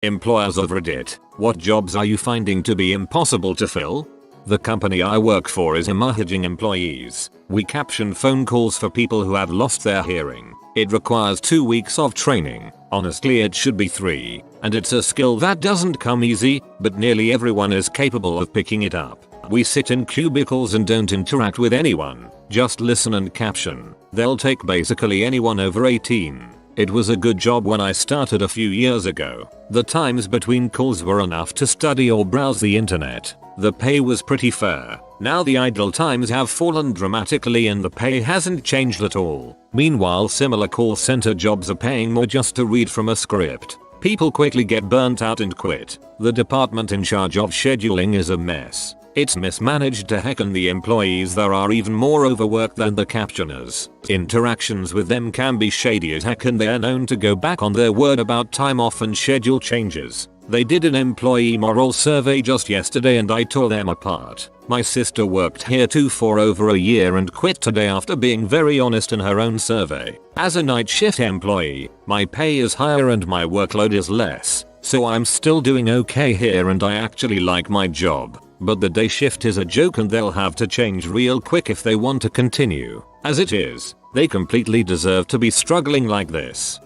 Employers of Reddit, what jobs are you finding to be impossible to fill? The company I work for is managing employees. We caption phone calls for people who have lost their hearing. It requires 2 weeks of training. Honestly, it should be 3. And it's a skill that doesn't come easy, but nearly everyone is capable of picking it up. We sit in cubicles and don't interact with anyone. Just listen and caption. They'll take basically anyone over 18. It was a good job when I started a few years ago. The times between calls were enough to study or browse the internet. The pay was pretty fair. Now the idle times have fallen dramatically and the pay hasn't changed at all. Meanwhile, similar call center jobs are paying more just to read from a script. People quickly get burnt out and quit. The department in charge of scheduling is a mess. It's mismanaged to heck, and the employees there are even more overworked than the captioners. Interactions with them can be shady as heck, and they are known to go back on their word about time off and schedule changes. They did an employee moral survey just yesterday and I tore them apart. My sister worked here too for over a year and quit today after being very honest in her own survey. As a night shift employee, my pay is higher and my workload is less, so I'm still doing okay here and I actually like my job. But the day shift is a joke and they'll have to change real quick if they want to continue. As it is, they completely deserve to be struggling like this.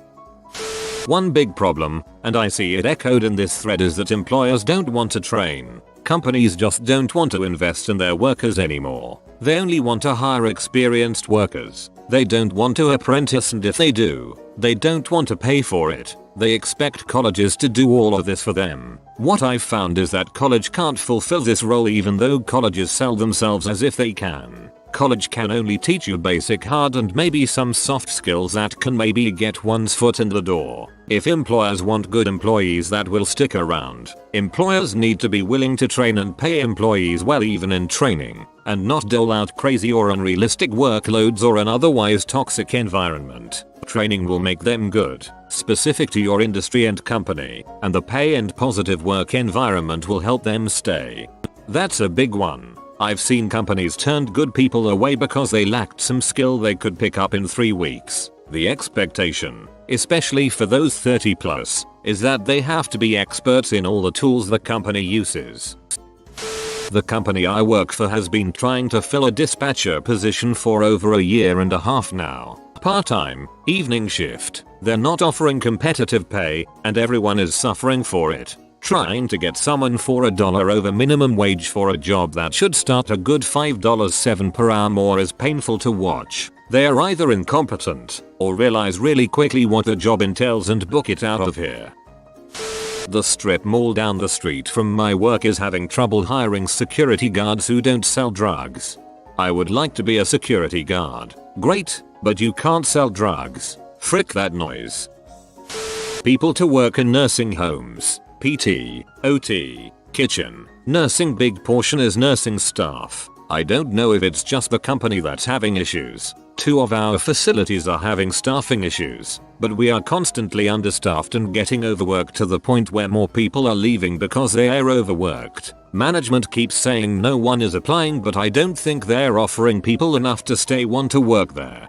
One big problem, and I see it echoed in this thread, is that employers don't want to train. Companies just don't want to invest in their workers anymore. They only want to hire experienced workers. They don't want to apprentice, and if they do, they don't want to pay for it. They expect colleges to do all of this for them. What I've found is that college can't fulfill this role even though colleges sell themselves as if they can. College can only teach you basic hard and maybe some soft skills that can maybe get one's foot in the door. If employers want good employees that will stick around, employers need to be willing to train and pay employees well even in training, and not dole out crazy or unrealistic workloads or an otherwise toxic environment. Training will make them good, specific to your industry and company, and the pay and positive work environment will help them stay. That's a big one. I've seen companies turned good people away because they lacked some skill they could pick up in 3 weeks. The expectation, especially for those 30 plus, is that they have to be experts in all the tools the company uses. The company I work for has been trying to fill a dispatcher position for over a year and a half now. Part-time, evening shift. They're not offering competitive pay, and everyone is suffering for it. Trying to get someone for $1 over minimum wage for a job that should start a good $5.07 per hour more is painful to watch. They are either incompetent or realize really quickly what the job entails and book it out of here. The strip mall down the street from my work is having trouble hiring security guards who don't sell drugs. I would like to be a security guard. Great, but you can't sell drugs. Frick that noise. People to work in nursing homes. PT, OT, kitchen, nursing. Big portion is nursing staff. I don't know if it's just the company that's having issues. 2 of our facilities are having staffing issues, but we are constantly understaffed and getting overworked to the point where more people are leaving because they are overworked. Management keeps saying no one is applying, but I don't think they're offering people enough to stay want to work there.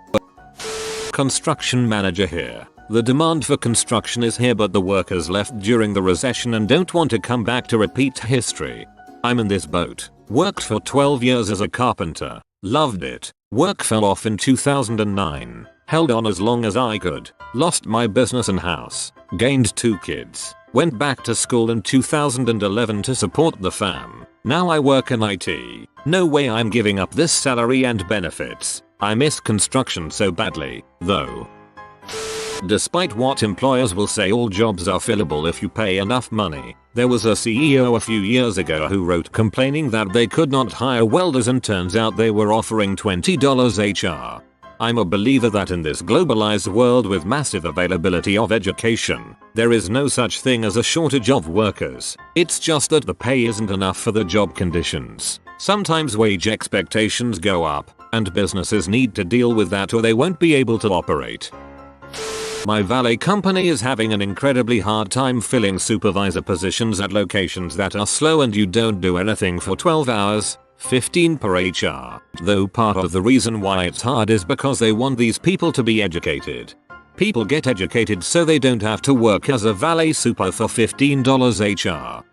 Construction manager here. The demand for construction is here, but the workers left during the recession and don't want to come back to repeat history. I'm in this boat. Worked for 12 years as a carpenter. Loved it. Work fell off in 2009. Held on as long as I could. Lost my business and house. Gained 2 kids. Went back to school in 2011 to support the fam. Now I work in IT. No way I'm giving up this salary and benefits. I miss construction so badly, though. Despite what employers will say all jobs are fillable if you pay enough money, there was a CEO a few years ago who wrote complaining that they could not hire welders, and turns out they were offering $20 HR. I'm a believer that in this globalized world with massive availability of education, there is no such thing as a shortage of workers. It's just that the pay isn't enough for the job conditions. Sometimes wage expectations go up, and businesses need to deal with that or they won't be able to operate. My valet company is having an incredibly hard time filling supervisor positions at locations that are slow and you don't do anything for 12 hours, 15 per HR. Though part of the reason why it's hard is because they want these people to be educated. People get educated so they don't have to work as a valet super for $15 HR.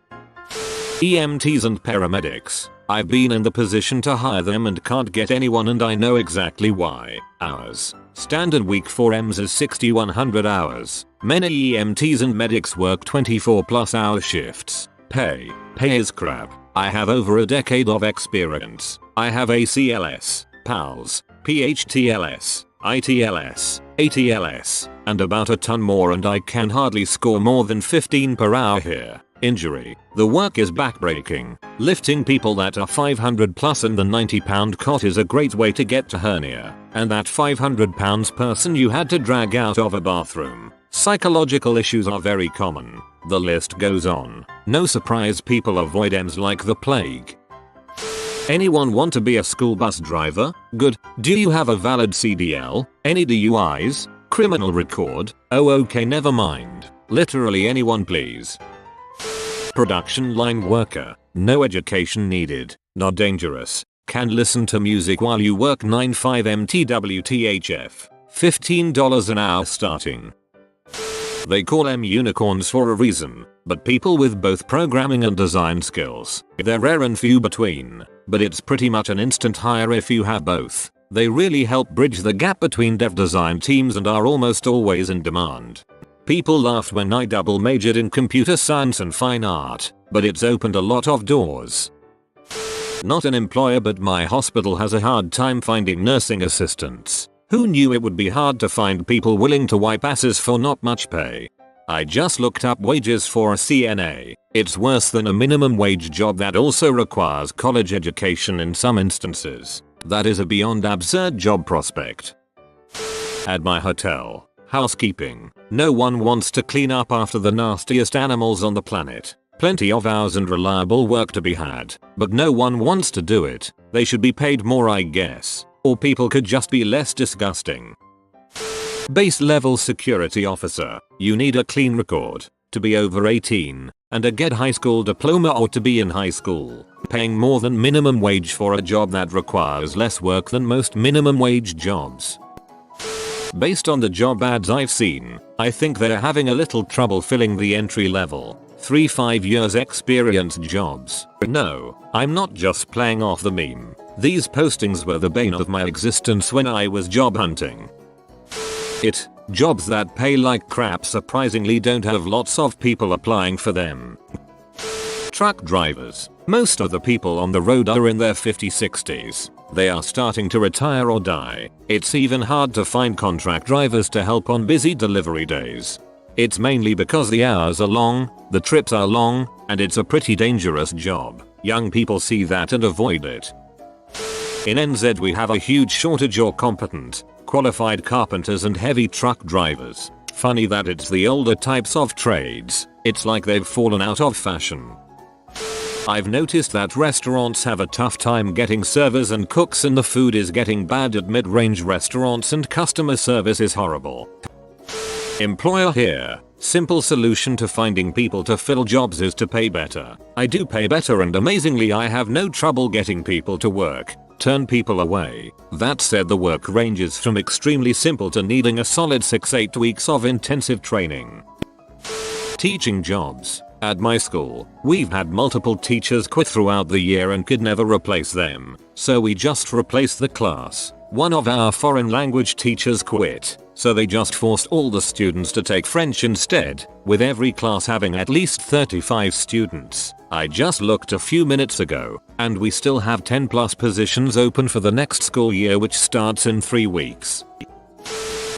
EMTs and paramedics. I've been in the position to hire them and can't get anyone, and I know exactly why. Hours. Standard week for EMS is 6,100 hours. Many EMTs and medics work 24+ hour shifts. Pay is crap. I have over a decade of experience. I have ACLS, PALS, PHTLS, ITLS, ATLS, and about a ton more, and I can hardly score more than 15 per hour here. Injury. The work is backbreaking. Lifting people that are 500 plus and the 90-pound cot is a great way to get to hernia. And that 500 pounds person you had to drag out of a bathroom. Psychological issues are very common. The list goes on. No surprise people avoid EMS like the plague. Anyone want to be a school bus driver? Good. Do you have a valid CDL? Any DUIs? Criminal record? Oh okay, never mind. Literally anyone please. Production line worker. No education needed. Not dangerous. Can listen to music while you work 9-5 MTWTHF. $15 an hour starting. They call them unicorns for a reason, but people with both programming and design skills. They're rare and few between, but it's pretty much an instant hire if you have both. They really help bridge the gap between dev design teams and are almost always in demand. People laughed when I double majored in computer science and fine art, but it's opened a lot of doors. Not an employer, but my hospital has a hard time finding nursing assistants. Who knew it would be hard to find people willing to wipe asses for not much pay? I just looked up wages for a CNA. It's worse than a minimum wage job that also requires college education in some instances. That is a beyond absurd job prospect. At my hotel. Housekeeping. No one wants to clean up after the nastiest animals on the planet. Plenty of hours and reliable work to be had, but no one wants to do it. They should be paid more, I guess. Or people could just be less disgusting. Base level security officer. You need a clean record, to be over 18, and a get high school diploma or to be in high school. Paying more than minimum wage for a job that requires less work than most minimum wage jobs. Based on the job ads I've seen, I think they're having a little trouble filling the entry level 3-5 years experience jobs. No, I'm not just playing off the meme. These postings were the bane of my existence when I was job hunting. Jobs that pay like crap surprisingly don't have lots of people applying for them. Truck drivers. Most of the people on the road are in their 50s-60s. They are starting to retire or die. It's even hard to find contract drivers to help on busy delivery days. It's mainly because the hours are long, the trips are long, and it's a pretty dangerous job. Young people see that and avoid it. In NZ we have a huge shortage of competent, qualified carpenters and heavy truck drivers. Funny that it's the older types of trades. It's like they've fallen out of fashion. I've noticed that restaurants have a tough time getting servers and cooks, and the food is getting bad at mid-range restaurants and customer service is horrible. Employer here. Simple solution to finding people to fill jobs is to pay better. I do pay better, and amazingly I have no trouble getting people to work. Turn people away. That said, the work ranges from extremely simple to needing a solid 6-8 weeks of intensive training. Teaching jobs. At my school, we've had multiple teachers quit throughout the year and could never replace them, so we just replaced the class. One of our foreign language teachers quit, so they just forced all the students to take French instead, with every class having at least 35 students. I just looked a few minutes ago, and we still have 10 plus positions open for the next school year, which starts in 3 weeks.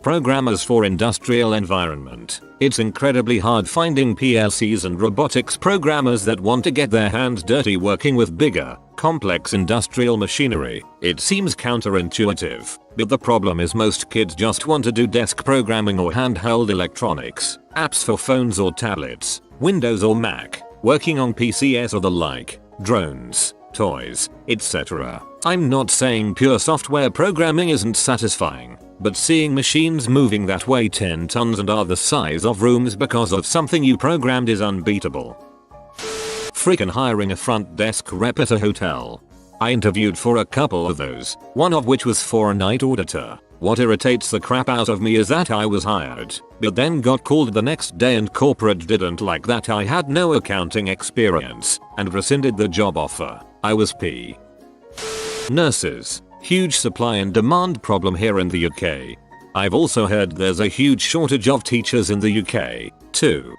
Programmers for industrial environment. It's incredibly hard finding PLCs and robotics programmers that want to get their hands dirty working with bigger, complex industrial machinery. It seems counterintuitive, but the problem is most kids just want to do desk programming or handheld electronics, apps for phones or tablets, Windows or Mac, working on PCs or the like, drones, toys, etc. I'm not saying pure software programming isn't satisfying, but seeing machines moving that weigh 10 tons and are the size of rooms because of something you programmed is unbeatable. Freaking hiring a front desk rep at a hotel. I interviewed for a couple of those, one of which was for a night auditor. What irritates the crap out of me is that I was hired, but then got called the next day and corporate didn't like that I had no accounting experience and rescinded the job offer. I was p. Nurses. Huge supply and demand problem here in the UK. I've also heard there's a huge shortage of teachers in the UK, too.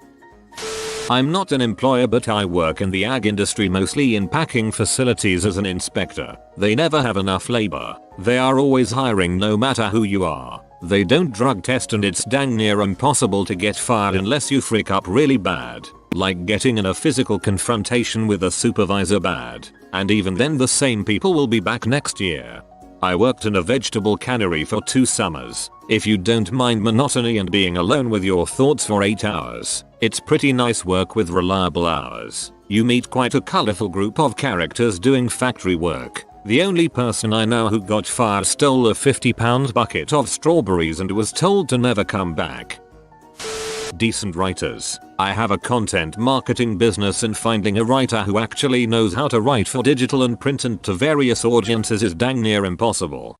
I'm not an employer, but I work in the ag industry, mostly in packing facilities as an inspector. They never have enough labor. They are always hiring no matter who you are. They don't drug test and it's dang near impossible to get fired unless you freak up really bad. Like getting in a physical confrontation with a supervisor bad. And even then the same people will be back next year. I worked in a vegetable cannery for 2 summers. If you don't mind monotony and being alone with your thoughts for 8 hours, it's pretty nice work with reliable hours. You meet quite a colorful group of characters doing factory work. The only person I know who got fired stole a £50 bucket of strawberries and was told to never come back. Decent writers. I have a content marketing business and finding a writer who actually knows how to write for digital and print and to various audiences is dang near impossible.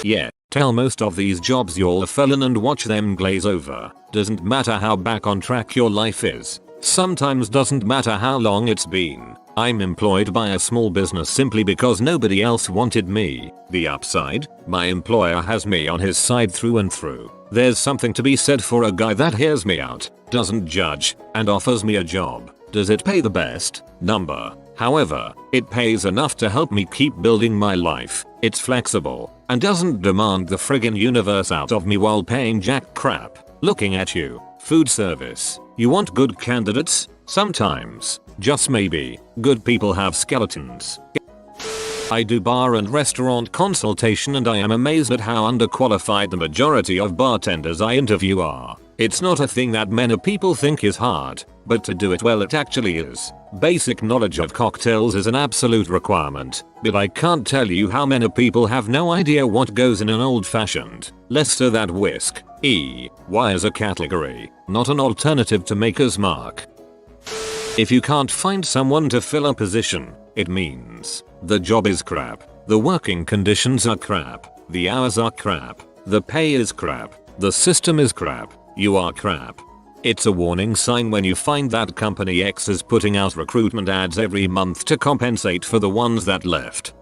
Yeah, tell most of these jobs you're a felon and watch them glaze over. Doesn't matter how back on track your life is. Sometimes doesn't matter how long it's been. I'm employed by a small business simply because nobody else wanted me. The upside? My employer has me on his side through and through. There's something to be said for a guy that hears me out, doesn't judge, and offers me a job. Does it pay the best? Number. However, it pays enough to help me keep building my life. It's flexible, and doesn't demand the friggin' universe out of me while paying jack crap. Looking at you. Food service. You want good candidates? Sometimes. Just maybe. Good people have skeletons. I do bar and restaurant consultation and I am amazed at how underqualified the majority of bartenders I interview are. It's not a thing that many people think is hard, but to do it well it actually is. Basic knowledge of cocktails is an absolute requirement, but I can't tell you how many people have no idea what goes in an old-fashioned. Less so that whisk. Why is a category, not an alternative to Maker's Mark. If you can't find someone to fill a position, it means the job is crap, the working conditions are crap, the hours are crap, the pay is crap, the system is crap, you are crap. It's a warning sign when you find that company X is putting out recruitment ads every month to compensate for the ones that left.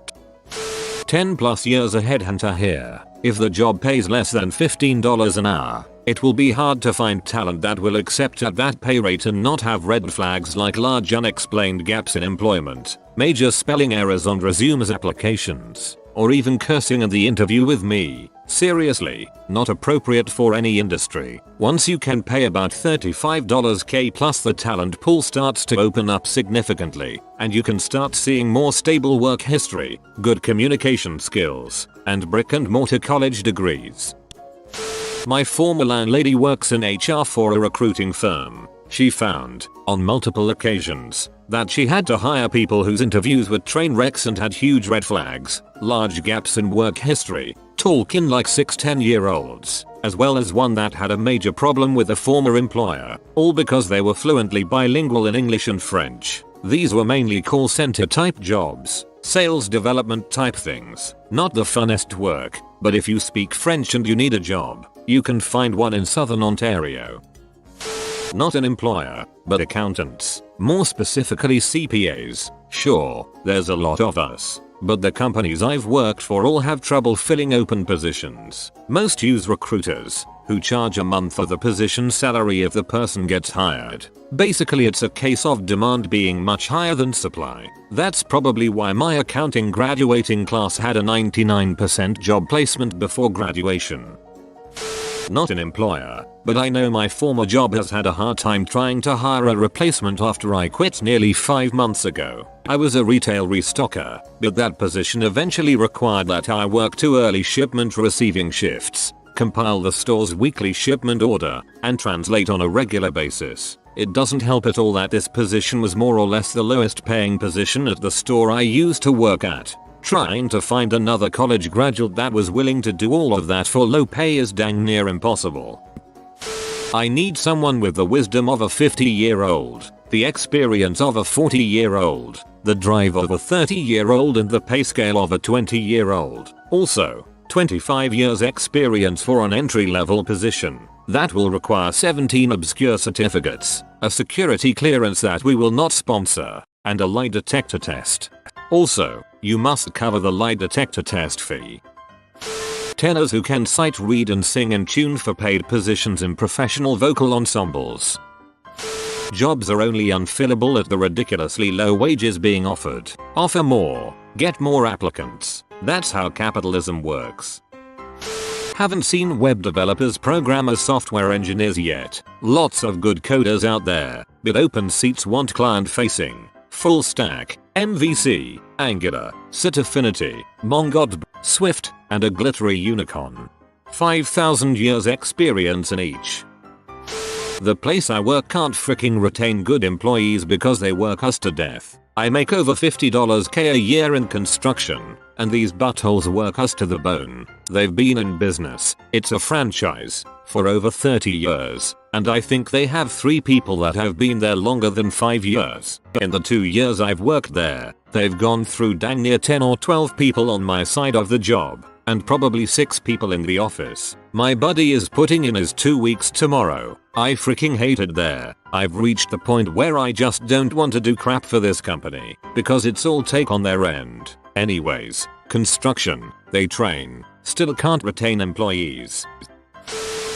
10+ years a headhunter here. If the job pays less than $15 an hour, it will be hard to find talent that will accept at that pay rate and not have red flags like large unexplained gaps in employment, major spelling errors on resumes applications, or even cursing in the interview with me. Seriously, not appropriate for any industry. Once you can pay about $35k plus, the talent pool starts to open up significantly, and you can start seeing more stable work history, good communication skills, and brick and mortar college degrees. My former landlady works in HR for a recruiting firm. She found, on multiple occasions, that she had to hire people whose interviews were train wrecks and had huge red flags, large gaps in work history, talking like 6-10-year-olds, as well as one that had a major problem with a former employer, all because they were fluently bilingual in English and French. These were mainly call center type jobs, sales development type things, not the funnest work, but if you speak French and you need a job, you can find one in Southern Ontario. Not an employer, but accountants, more specifically CPAs. Sure, there's a lot of us, but the companies I've worked for all have trouble filling open positions. Most use recruiters, who charge a month of the position salary if the person gets hired. Basically it's a case of demand being much higher than supply. That's probably why my accounting graduating class had a 99% job placement before graduation. Not an employer, but I know my former job has had a hard time trying to hire a replacement after I quit nearly 5 months ago. I was a retail restocker, but that position eventually required that I work 2 early shipment receiving shifts, compile the store's weekly shipment order, and translate on a regular basis. It doesn't help at all that this position was more or less the lowest paying position at the store I used to work at. Trying to find another college graduate that was willing to do all of that for low pay is dang near impossible. I need someone with the wisdom of a 50-year-old, the experience of a 40-year-old, the drive of a 30-year-old and the pay scale of a 20-year-old. Also, 25 years experience for an entry-level position. That will require 17 obscure certificates, a security clearance that we will not sponsor, and a lie detector test. Also, you must cover the lie detector test fee. Tenors who can sight read and sing in tune for paid positions in professional vocal ensembles. Jobs are only unfillable at the ridiculously low wages being offered. Offer more, get more applicants. That's how capitalism works. Haven't seen web developers, programmers, software engineers yet. Lots of good coders out there, but open seats want client facing, full stack, MVC, Angular, Set Affinity, MongoDB, Swift, and a glittery unicorn. 5,000 years experience in each. The place I work can't fricking retain good employees because they work us to death. I make over $50K a year in construction, and these buttholes work us to the bone. They've been in business, it's a franchise, for over 30 years, and I think they have 3 people that have been there longer than 5 years. In the 2 years I've worked there, they've gone through dang near 10 or 12 people on my side of the job, and probably 6 people in the office. My buddy is putting in his 2 weeks tomorrow. I freaking hate it there. I've reached the point where I just don't want to do crap for this company, because it's all take on their end. Anyways, construction, they train, still can't retain employees.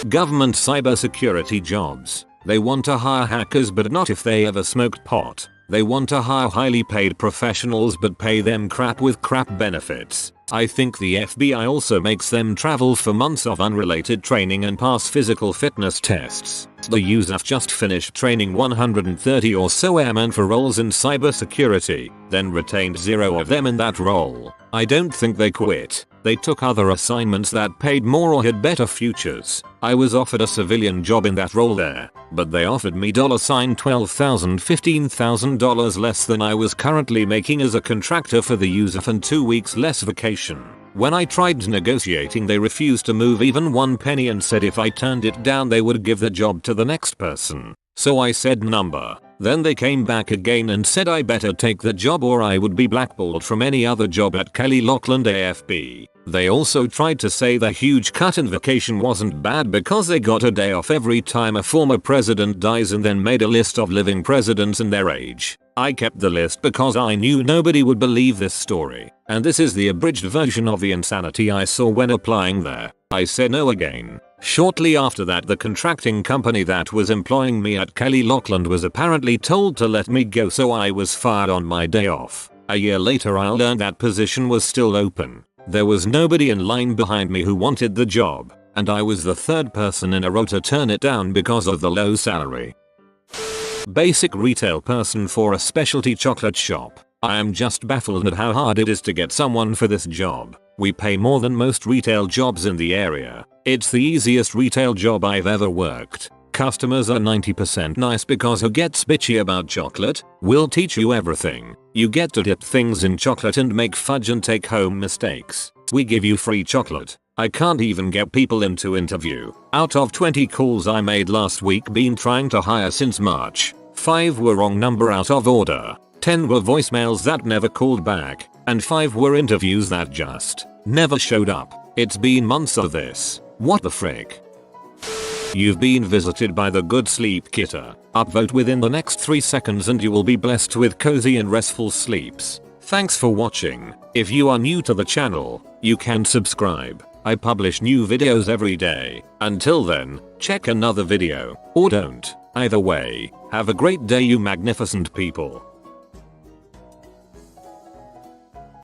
Government cybersecurity jobs. They want to hire hackers but not if they ever smoked pot. They want to hire highly paid professionals but pay them crap with crap benefits. I think the FBI also makes them travel for months of unrelated training and pass physical fitness tests. The US have just finished training 130 or so airmen for roles in cybersecurity, then retained 0 of them in that role. I don't think they quit. They took other assignments that paid more or had better futures. I was offered a civilian job in that role there, but they offered me $12,000, $15,000 less than I was currently making as a contractor for the USAF and 2 weeks less vacation. When I tried negotiating, they refused to move even 1 penny and said if I turned it down they would give the job to the next person. So I said number. Then they came back again and said I better take the job or I would be blackballed from any other job at Kelly Lockland AFB. They also tried to say the huge cut in vacation wasn't bad because they got a day off every time a former president dies and then made a list of living presidents and their age. I kept the list because I knew nobody would believe this story, and this is the abridged version of the insanity I saw when applying there. I said no again. Shortly after that, the contracting company that was employing me at Kelly Lockland was apparently told to let me go, so I was fired on my day off. A year later I learned that position was still open. There was nobody in line behind me who wanted the job, and I was the 3rd person in a row to turn it down because of the low salary. Basic retail person for a specialty chocolate shop. I am just baffled at how hard it is to get someone for this job. We pay more than most retail jobs in the area. It's the easiest retail job I've ever worked. Customers are 90% nice because who gets bitchy about chocolate? We'll teach you everything. You get to dip things in chocolate and make fudge and take home mistakes. We give you free chocolate. I can't even get people in to interview. Out of 20 calls I made last week been trying to hire since March, 5 were wrong number out of order, 10 were voicemails that never called back, and 5 were interviews that just never showed up. It's been months of this. What the frick? You've been visited by the good sleep getter. Upvote within the next 3 seconds and you will be blessed with cozy and restful sleeps. Thanks for watching. If you are new to the channel, you can subscribe. I publish new videos every day. Until then, check another video, or don't. Either way, have a great day you magnificent people.